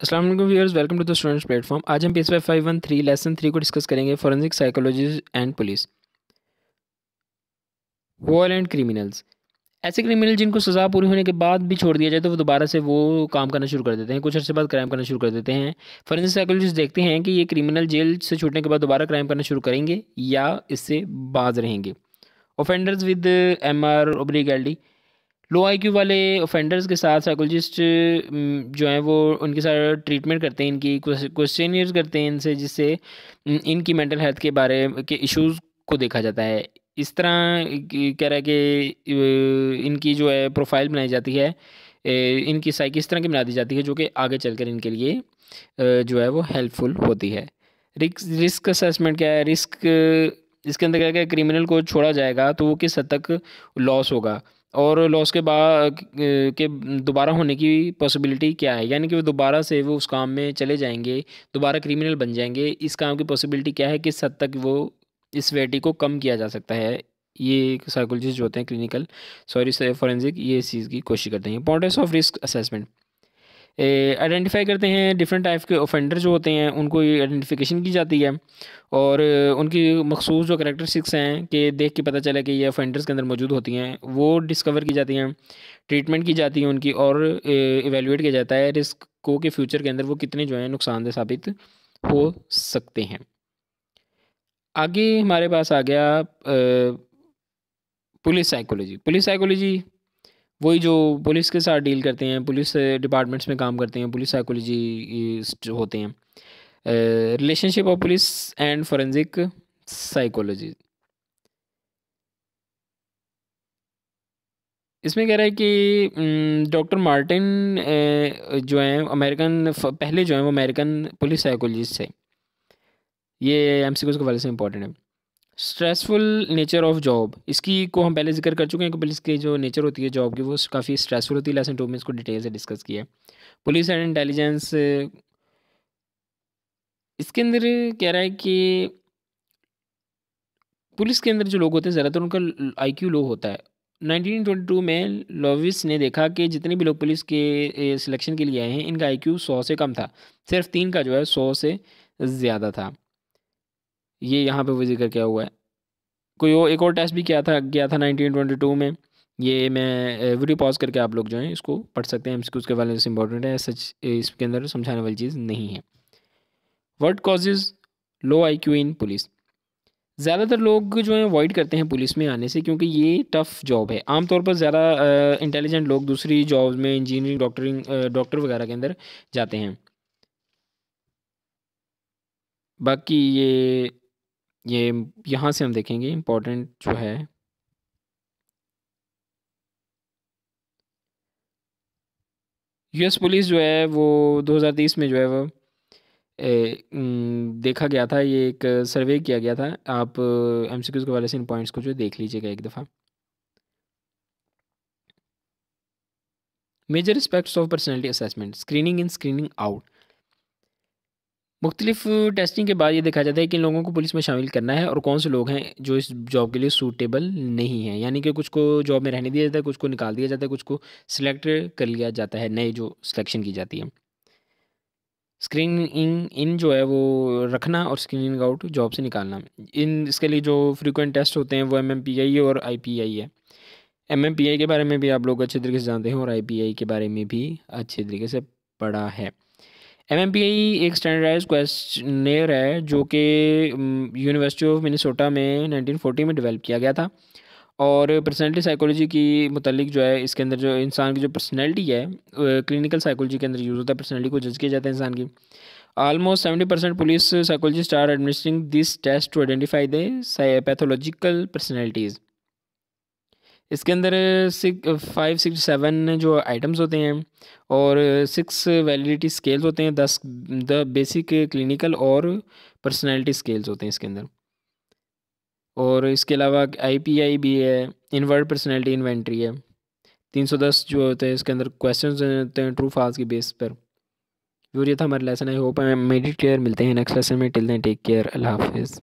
अस्सलाम वालेकुम viewers, welcome to the students platform. आज हम पेज 513 लेसन 3 को डिस्कस करेंगे, forensic psychology and police. Violent criminals, ऐसे क्रिमिनल जिनको सज़ा पूरी होने के बाद भी छोड़ दिया जाए तो वो दोबारा से वो काम करना शुरू कर देते हैं, कुछ अर्से बाद क्राइम करना शुरू कर देते हैं। फॉरेंसिक साइकोलॉजिस्ट देखते हैं कि ये क्रिमिनल जेल से छूटने के बाद दोबारा क्राइम करना शुरू करेंगे या इससे बाज रहेंगे। ऑफेंडर्स विद MR ओब्लिगेल्डी, लो आईक्यू वाले ऑफेंडर्स के साथ साइकोलॉजिस्ट जो हैं वो उनके साथ ट्रीटमेंट करते हैं, इनकी क्वेश्चनियर्स करते हैं इनसे, जिससे इनकी मेंटल हेल्थ के बारे के इश्यूज़ को देखा जाता है। इस तरह कह रहा है कि इनकी जो है प्रोफाइल बनाई जाती है, इनकी साइकी इस तरह की बना दी जाती है जो कि आगे चलकर इनके लिए जो है वो हेल्पफुल होती है। रिस्क असेसमेंट क्या है? रिस्क इसके अंदर क्या है, क्रिमिनल को छोड़ा जाएगा तो वो किस हद तक लॉस होगा और लॉस के बाद के दोबारा होने की पॉसिबिलिटी क्या है, यानी कि वो दोबारा से वो उस काम में चले जाएंगे, दोबारा क्रिमिनल बन जाएंगे, इस काम की पॉसिबिलिटी क्या है, किस हद तक वो इस वेटी को कम किया जा सकता है। ये साइकोलॉजिस्ट जो होते हैं क्लिनिकल सॉरी फॉरेंसिक, ये इस चीज़ की कोशिश करते हैं। Importance of risk assessment, identify करते हैं डिफरेंट टाइप के ऑफेंडर जो होते हैं, उनको ये आइडेंटिफिकेशन की जाती है और उनकी मखसूस जो करेक्टरिस्टिक्स हैं कि देख के पता चला कि ये ऑफेंडर्स के अंदर मौजूद होती हैं, वो डिस्कवर की जाती हैं, ट्रीटमेंट की जाती है उनकी और इवेलुएट किया जाता है रिस्क को कि फ्यूचर के अंदर वो कितने जो हैं नुकसानदेह साबित हो सकते हैं। आगे हमारे पास आ गया पुलिस साइकोलॉजी। पुलिस साइकोलॉजी वही जो पुलिस के साथ डील करते हैं, पुलिस डिपार्टमेंट्स में काम करते हैं, पुलिस साइकोलॉजी जो होते हैं। Relationship of police and forensic psychology, इसमें कह रहा है कि डॉक्टर मार्टिन जो हैं अमेरिकन, पहले जो हैं वो अमेरिकन पुलिस साइकोलॉजिस्ट है। ये MCQs के वाले से इंपॉर्टेंट है। स्ट्रेसफुल नेचर ऑफ जॉब, इसकी को हम पहले जिक्र कर चुके हैं कि पुलिस की जो नेचर होती है जॉब की वो काफ़ी स्ट्रेसफुल होती है। लेसन 2 में इसको डिटेल से डिस्कस किया है। पुलिस एंड इंटेलिजेंस, इसके अंदर कह रहा है कि पुलिस के अंदर जो लोग होते हैं ज़्यादातर उनका IQ लो होता है। 1922 में लॉविस ने देखा कि जितने भी लोग पुलिस के सिलेक्शन के लिए आए हैं, इनका IQ 100 से कम था, सिर्फ 3 का जो है 100 से ज़्यादा था। ये यहाँ पे वो जिक्र किया हुआ है। कोई और एक और टेस्ट भी किया था 1922 में। ये मैं वीडियो पॉज करके आप लोग जो हैं इसको पढ़ सकते हैं, MCQs के वाले से इंपॉर्टेंट है, सच इसके अंदर समझाने वाली चीज़ नहीं है। What causes low IQ in police, ज़्यादातर लोग जो हैं अवॉइड करते हैं पुलिस में आने से क्योंकि ये टफ़ जॉब है। आमतौर पर ज़्यादा इंटेलिजेंट लोग दूसरी जॉब्स में, इंजीनियरिंग, डॉक्टर वगैरह के अंदर जाते हैं। बाकी ये यहाँ से हम देखेंगे इम्पोर्टेंट जो है, US पुलिस जो है वो 2030 में जो है वो देखा गया था, ये एक सर्वे किया गया था। आप MCQs के वाले से इन पॉइंट्स को जो है देख लीजिएगा एक दफ़ा। Major aspects of personality assessment, screening in, screening out. मुख्तलिफ टेस्टिंग के बाद ये देखा जाता है कि इन लोगों को पुलिस में शामिल करना है और कौन से लोग हैं जो इस जॉब के लिए सूटेबल नहीं हैं, यानी कि कुछ को जॉब में रहने दिया जाता है, कुछ को निकाल दिया जाता है, कुछ को सिलेक्ट कर लिया जाता है, नए जो सिलेक्शन की जाती है। स्क्रीनिंग इन जो है वो रखना और स्क्रीनिंग आउट जॉब से निकालना। इन इसके लिए जो फ्रीक्वेंट टेस्ट होते हैं वो MMPI और IPI है। MMPI के बारे में भी आप लोग अच्छे तरीके से जानते हैं और IPI के बारे में भी अच्छे तरीके से पढ़ा है। MMPI एक स्टैंडर्डाइज क्वेश्चनेयर है जो कि यूनिवर्सिटी ऑफ मिनेसोटा में 1940 में डेवलप किया गया था और पर्सनैलिटी साइकोलॉजी की मुतलिक जो है इसके अंदर जो इंसान की जो पर्सनैलिटी है क्लिनिकल साइकोलॉजी के अंदर यूज़ होता है, पर्सनैलिटी को जज किया जाता है इंसान की। Almost 70% police psychologist are administering this test to identify the pathological personalities. इसके अंदर 5, 6, 7 जो आइटम्स होते हैं और 6 वैलिडिटी स्केल्स होते हैं, 10 द बेसिक क्लिनिकल और पर्सनैलिटी स्केल्स होते हैं इसके अंदर। और इसके अलावा IPI भी है, इनवर्ड पर्सनैलिटी इन्वेंट्री है। 310 जो होते हैं इसके अंदर क्वेश्चंस होते हैं ट्रू फॉल्स की बेस पर। ये था हमारा lesson. I hope I made it clear. मिलते हैं नेक्स्ट लेसन में। टिल देन टेक केयर, अल्लाह हाफिज़।